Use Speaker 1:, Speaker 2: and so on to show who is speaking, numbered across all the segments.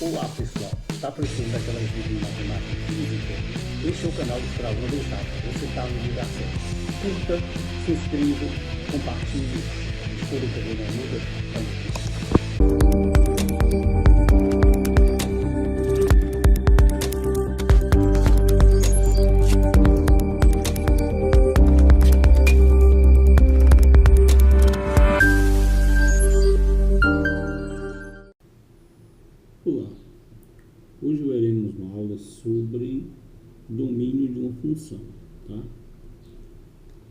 Speaker 1: Olá pessoal, está precisando daquela ajuda em matemática e física? Este é o canal do Travando Exatas, você está no lugar certo. Curta, se inscreva, compartilhe, escolha também na ajuda.
Speaker 2: Olá, hoje veremos uma aula sobre domínio de uma função, tá?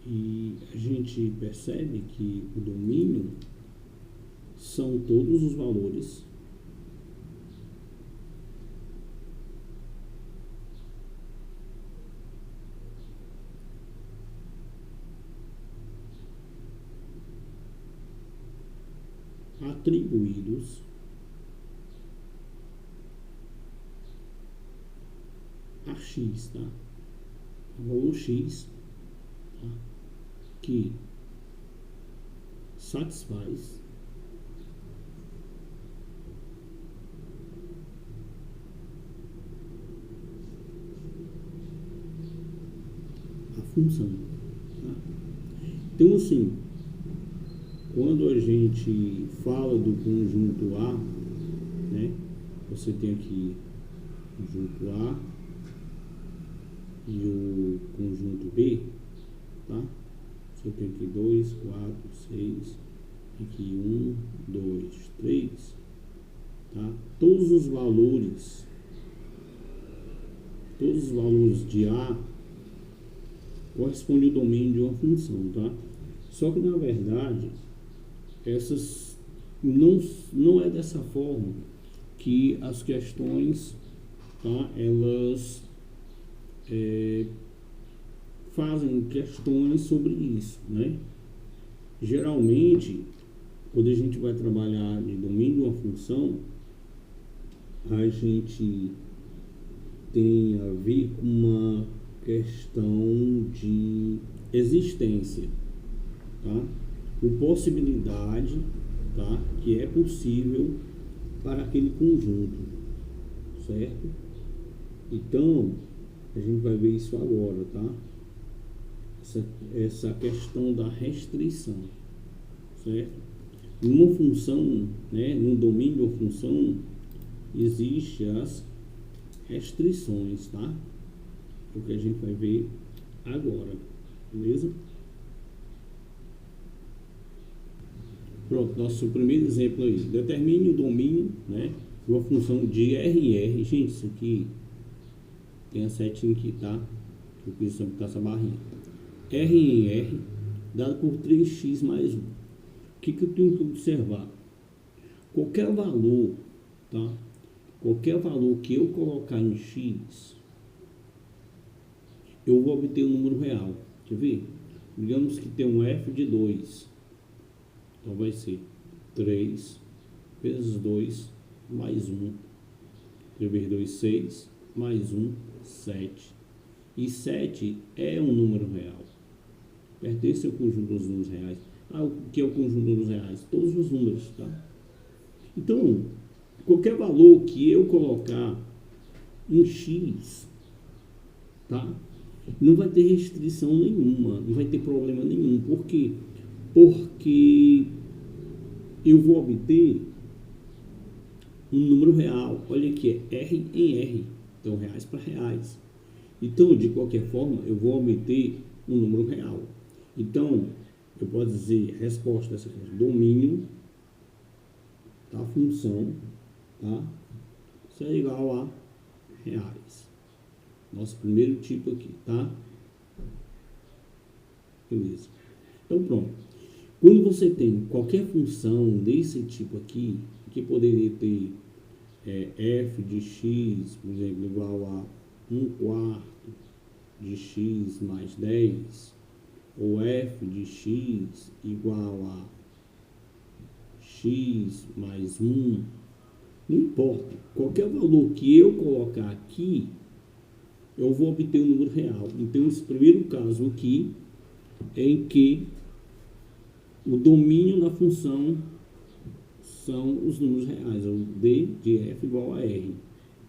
Speaker 2: E a gente percebe que o domínio são todos os valores atribuídos a x, tá? O valor x, tá? Que satisfaz a função, tá? Então, assim, quando a gente fala do conjunto A, né? Você tem aqui o conjunto A e o conjunto B, tá? Você tem aqui 2, 4, 6, aqui 1, 2, 3, tá? Todos os valores de A correspondem ao domínio de uma função, tá? Só que na verdade essas não é dessa forma que as questões, tá? Elas fazem questões sobre isso, né? Geralmente, quando a gente vai trabalhar de domínio de uma função, a gente tem a ver com uma questão de existência, tá? Ou possibilidade, tá? Que é possível para aquele conjunto, certo? Então, a gente vai ver isso agora, tá? Essa questão da restrição, certo? Numa função, né, no domínio de uma função, existe as restrições, tá? O que a gente vai ver agora, beleza? Pronto, nosso primeiro exemplo aí. Determine o domínio, né, de uma função de R em R. Gente, isso aqui tem a setinha aqui, tá? Eu preciso botar essa barrinha. R em R, dado por 3x mais 1. O que eu tenho que observar? Qualquer valor, tá? Qualquer valor que eu colocar em x, eu vou obter um número real. Quer ver? Digamos que tem um f de 2. Então vai ser 3 vezes 2 mais 1. 3 vezes 2, 6, mais 1, 7. E 7 é um número real. Pertence ao conjunto dos números reais. O que é o conjunto dos números reais? Todos os números, tá? Então, qualquer valor que eu colocar em x, tá? Não vai ter restrição nenhuma, não vai ter problema nenhum. Por quê? Porque eu vou obter um número real. Olha aqui, é R em R. Então, reais para reais. Então, de qualquer forma, eu vou obter um número real. Então, eu posso dizer, resposta dessa questão, domínio da função, tá? Isso é igual a reais. Nosso primeiro tipo aqui, tá? Beleza. Então, pronto. Quando você tem qualquer função desse tipo aqui, que poderia ter f de x, por exemplo, igual a 1/4 de x mais 10, ou f de x igual a x mais 1, não importa. Qualquer valor que eu colocar aqui, eu vou obter um número real. Então, esse primeiro caso aqui é em que o domínio da função são os números reais, o D de F igual a R.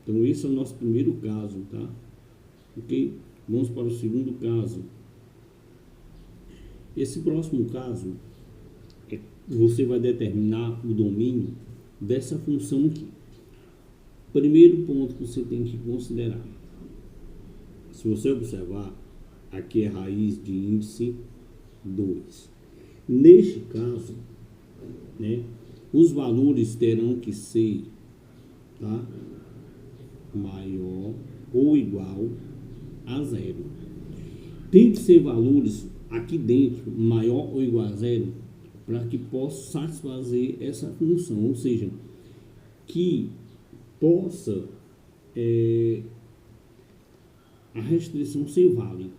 Speaker 2: Então, esse é o nosso primeiro caso, tá? Ok? Vamos para o segundo caso. Esse próximo caso, você vai determinar o domínio dessa função aqui. Primeiro ponto que você tem que considerar. Se você observar, aqui é raiz de índice 2. Neste caso, né, os valores terão que ser, tá, maior ou igual a zero. Tem que ser valores aqui dentro maior ou igual a zero para que possa satisfazer essa função, ou seja, que possa a restrição ser válida.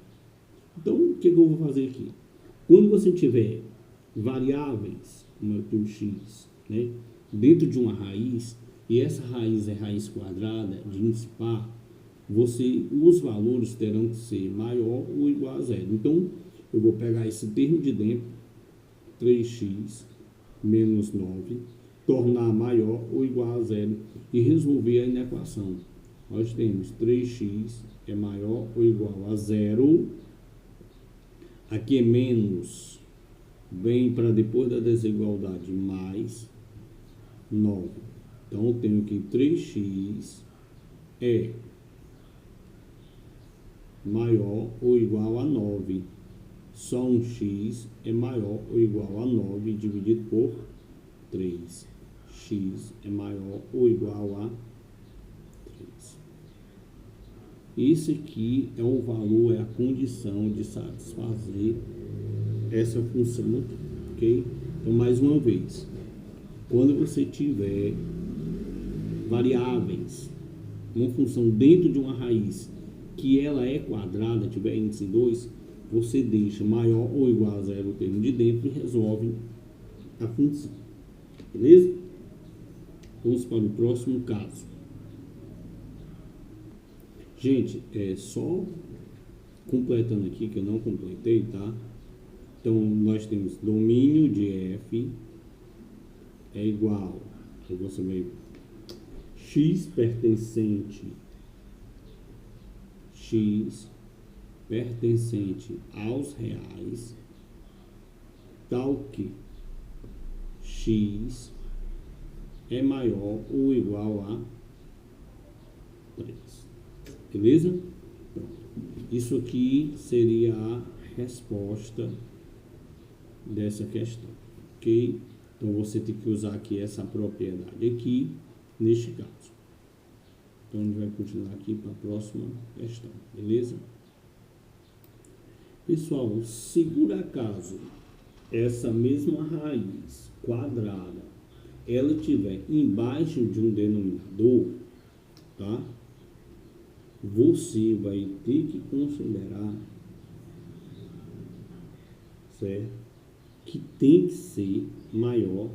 Speaker 2: Então, o que eu vou fazer aqui? Quando você tiver variáveis, como eu tenho x, né, dentro de uma raiz, e essa raiz é raiz quadrada de índice par, os valores terão que ser maior ou igual a zero. Então, eu vou pegar esse termo de dentro, 3x menos 9, tornar maior ou igual a zero e resolver a inequação. Nós temos 3x é maior ou igual a zero. Aqui é menos, vem para depois da desigualdade, mais 9. Então, eu tenho que 3x é maior ou igual a 9. Só um x é maior ou igual a 9 dividido por 3. X é maior ou igual a 3. Esse aqui é o valor, é a condição de satisfazer essa função, ok? Então, mais uma vez, quando você tiver variáveis, uma função dentro de uma raiz que ela é quadrada, tiver índice 2, você deixa maior ou igual a zero o termo de dentro e resolve a função. Beleza? Vamos para o próximo caso. Gente, só completando aqui, que eu não completei, tá? Então, nós temos domínio de F é igual, eu vou saber, x pertencente aos reais, tal que x é maior ou igual a 3. Beleza? Pronto. Isso aqui seria a resposta dessa questão, ok? Então, você tem que usar aqui essa propriedade aqui, neste caso. Então, a gente vai continuar aqui para a próxima questão, beleza? Pessoal, se por acaso essa mesma raiz quadrada, ela estiver embaixo de um denominador, tá? Você vai ter que considerar, certo, que tem que ser maior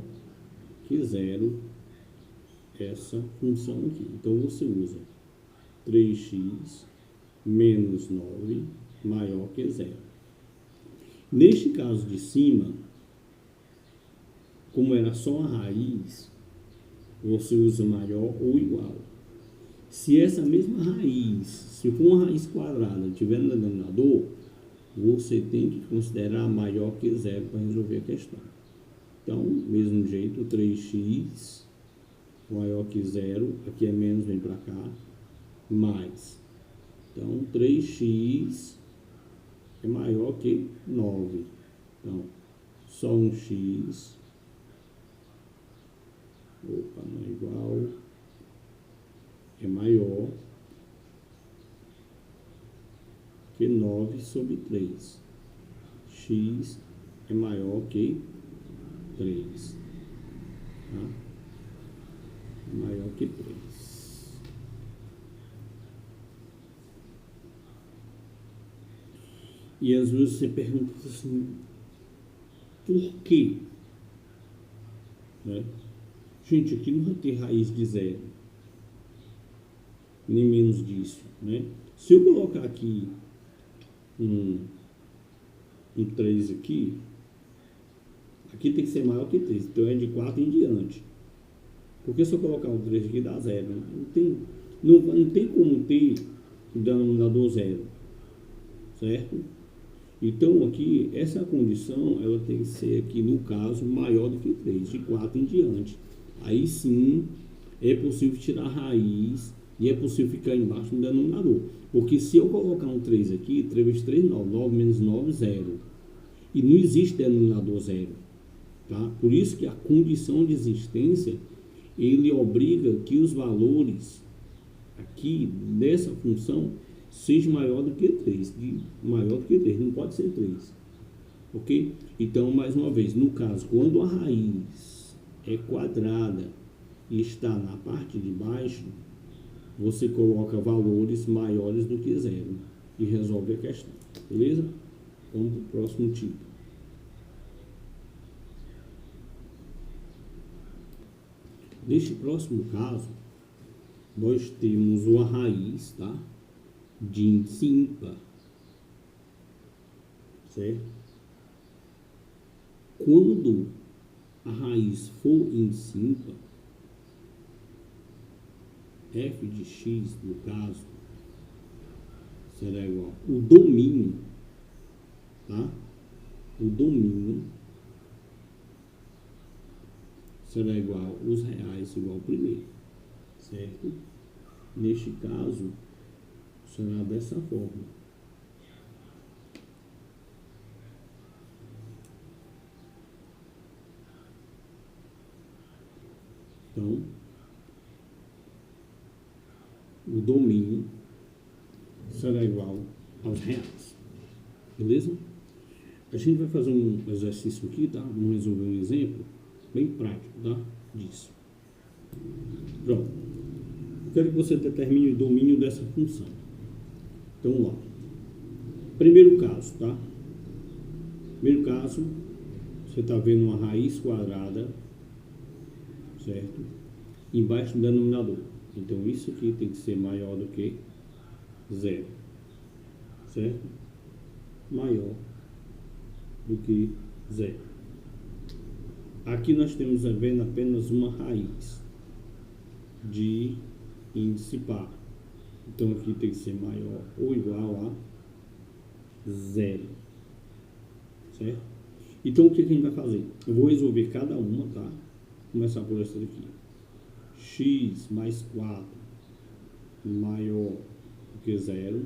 Speaker 2: que zero essa função aqui. Então, você usa 3x menos 9 maior que zero. Neste caso de cima, como era só a raiz, você usa maior ou igual. Se essa mesma raiz, se for uma raiz quadrada, tiver no denominador, você tem que considerar maior que zero para resolver a questão. Então, mesmo jeito, 3x maior que zero, aqui é menos, vem para cá, mais. Então, 3x é maior que 9. Então, só um x, opa, não é igual, é maior que 9 sobre 3. X é maior que 3. Tá? Maior que 3. E às vezes você pergunta assim, por quê? Né? Gente, aqui não vai ter raiz de zero, nem menos disso, né? Se eu colocar aqui um 3 aqui tem que ser maior que 3, então é de 4 em diante. Porque se eu colocar um 3 aqui dá zero, né? Não tem como ter denominador zero, certo? Então aqui, essa condição, ela tem que ser aqui no caso maior do que 3, de 4 em diante. Aí sim, é possível tirar a raiz e é possível ficar embaixo do denominador. Porque se eu colocar um 3 aqui, 3 vezes 3, 9, 9 menos 9, 0. E não existe denominador zero, tá? Por isso que a condição de existência, ele obriga que os valores aqui dessa função seja maior do que 3, maior do que 3, não pode ser 3, ok? Então, mais uma vez, no caso, quando a raiz é quadrada e está na parte de baixo, você coloca valores maiores do que 0 e resolve a questão, beleza? Vamos para o próximo tipo. Neste próximo caso, nós temos uma raiz, tá? De índice ímpar, certo? Quando a raiz for índice ímpar, f de x, no caso, será igual o domínio, tá? O domínio será igual os reais igual ao primeiro, certo? Neste caso, será dessa forma. Então, o domínio será igual aos reais. Beleza? A gente vai fazer um exercício aqui, tá? Vamos resolver um exemplo bem prático, tá? Disso. Pronto. Eu quero que você determine o domínio dessa função. Então, ó. Primeiro caso, tá? Primeiro caso, você está vendo uma raiz quadrada, certo? Embaixo do denominador. Então, isso aqui tem que ser maior do que 0, certo? Maior do que 0. Aqui nós temos vendo apenas uma raiz de índice par. Então, aqui tem que ser maior ou igual a 0, certo? Então, o que a gente vai fazer? Eu vou resolver cada uma, tá? Vou começar por essa daqui. X mais 4 maior do que 0.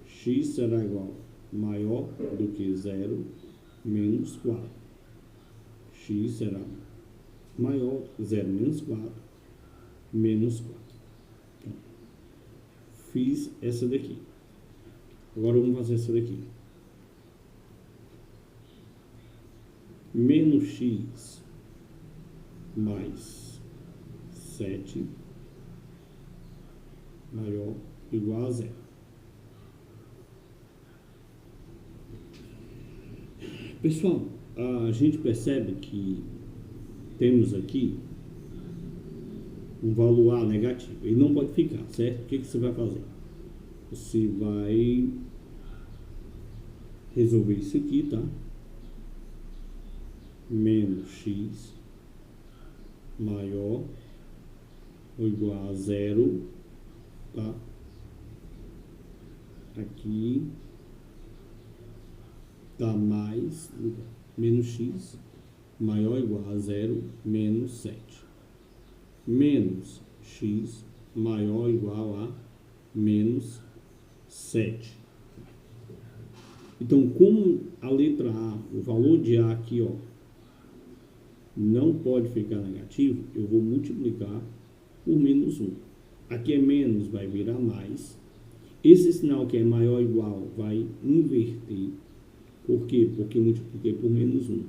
Speaker 2: X será igual maior do que 0 menos 4. X será maior 0 menos 4 menos 4. Então, fiz essa daqui. Agora vamos fazer essa daqui. Menos x mais 7 maior ou igual a 0. Pessoal, a gente percebe que temos aqui um valor A negativo. Ele não pode ficar, certo? O que você vai fazer? Você vai resolver isso aqui, tá? Menos x maior ou igual a 0, tá? Aqui tá mais menos x maior ou igual a 0 menos 7. Menos x maior ou igual a menos 7. Então, como a letra A, o valor de A aqui, ó, não pode ficar negativo, eu vou multiplicar por menos 1. Aqui é menos, vai virar mais. Esse sinal que é maior ou igual vai inverter. Por quê? Porque eu multipliquei por menos 1.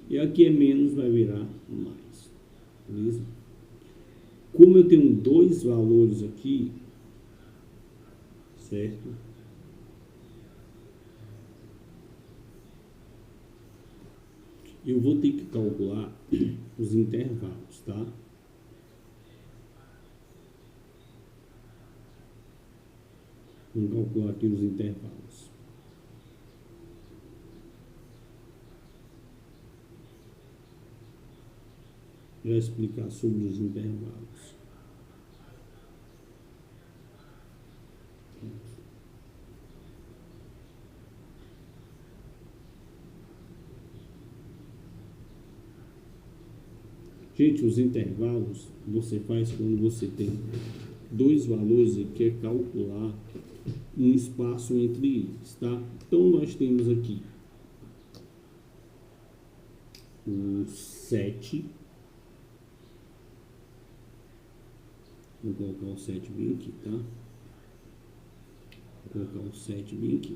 Speaker 2: E aqui é menos, vai virar mais. Beleza? Como eu tenho dois valores aqui, certo? Eu vou ter que calcular os intervalos, tá? Vamos calcular aqui os intervalos. já explicar sobre os intervalos. Gente, os intervalos você faz quando você tem dois valores e quer calcular um espaço entre eles, tá? Então, nós temos aqui o 7. Vou colocar o 7 bem aqui, tá? Vou colocar o 7 bem aqui.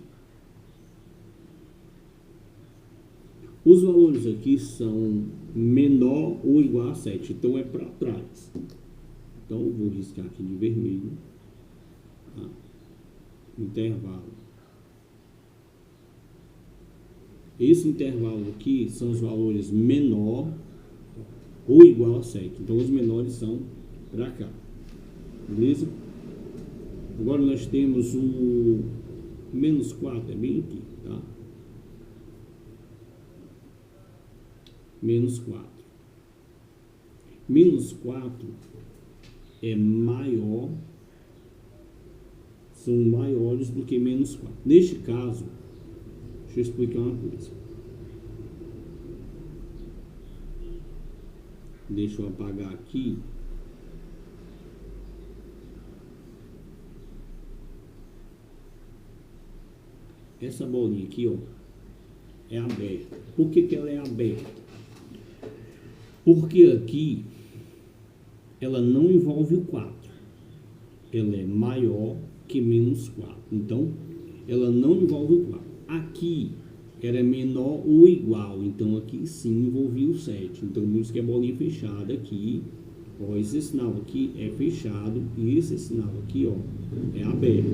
Speaker 2: Os valores aqui são menor ou igual a 7, então é para trás. Então, eu vou riscar aqui de vermelho, tá? Intervalo. Esse intervalo aqui são os valores menor ou igual a 7. Então, os menores são para cá. Beleza? Agora, nós temos o menos 4, é bem aqui, tá? Menos 4. Menos 4 é maior, são maiores do que menos 4. Neste caso, deixa eu explicar uma coisa. Deixa eu apagar aqui. Essa bolinha aqui, ó, é aberta. Por que que ela é aberta? Porque aqui ela não envolve o 4. Ela é maior que menos 4. Então, ela não envolve o 4. Aqui ela é menor ou igual. Então, aqui sim envolvia o 7. Então, por isso que a bolinha fechada aqui. Ó, esse sinal aqui é fechado. E esse sinal aqui, ó, é aberto.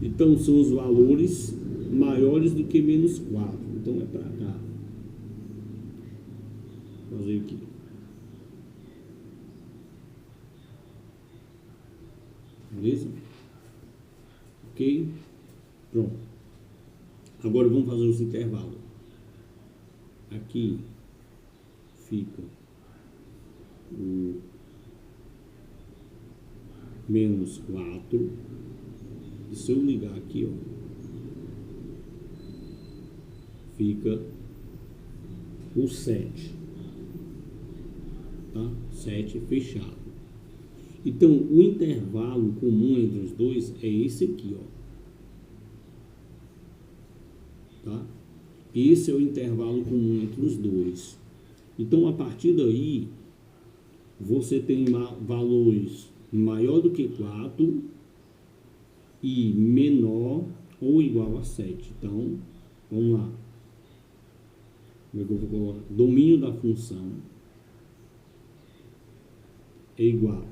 Speaker 2: Então, são os valores maiores do que menos 4. Então, é para cá. Vou fazer aqui. Beleza? Ok? Pronto. Agora vamos fazer os intervalos. Aqui fica o menos 4. E se eu ligar aqui, ó, fica o 7. Tá? 7 fechado. Então, o intervalo comum entre os dois é esse aqui, ó. Tá? Esse é o intervalo comum entre os dois. Então, a partir daí, você tem valores maior do que 4 e menor ou igual a 7. Então, vamos lá. Como é que eu vou colocar? Domínio da função é igual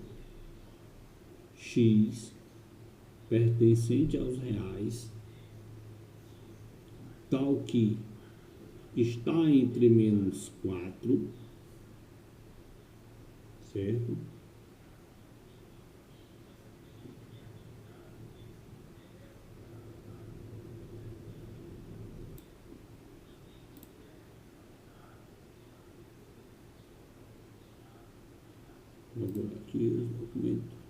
Speaker 2: x pertencente aos reais, tal que está entre menos 4, certo? Vou agora aqui os documentos.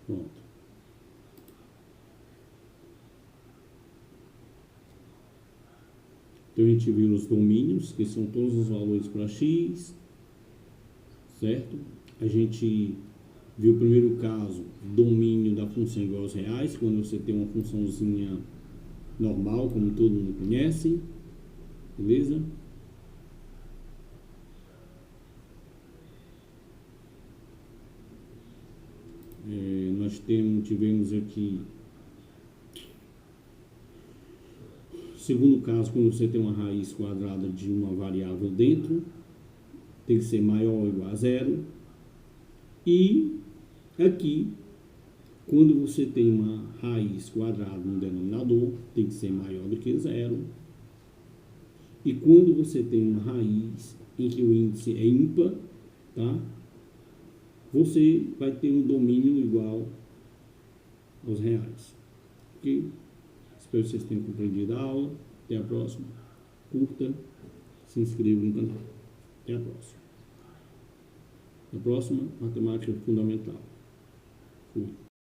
Speaker 2: Pronto. Então a gente viu os domínios, que são todos os valores para x, certo? A gente viu o primeiro caso, domínio da função igual aos reais, quando você tem uma funçãozinha normal, como todo mundo conhece, beleza? Nós tivemos aqui, segundo caso, quando você tem uma raiz quadrada de uma variável dentro, tem que ser maior ou igual a 0. E aqui, quando você tem uma raiz quadrada no denominador, tem que ser maior do que 0. E quando você tem uma raiz em que o índice é ímpar, tá? Você vai ter um domínio igual aos reais. Ok? Espero que vocês tenham compreendido a aula. Até a próxima. Curta, se inscreva no canal. Até a próxima. A próxima, matemática fundamental. Fui.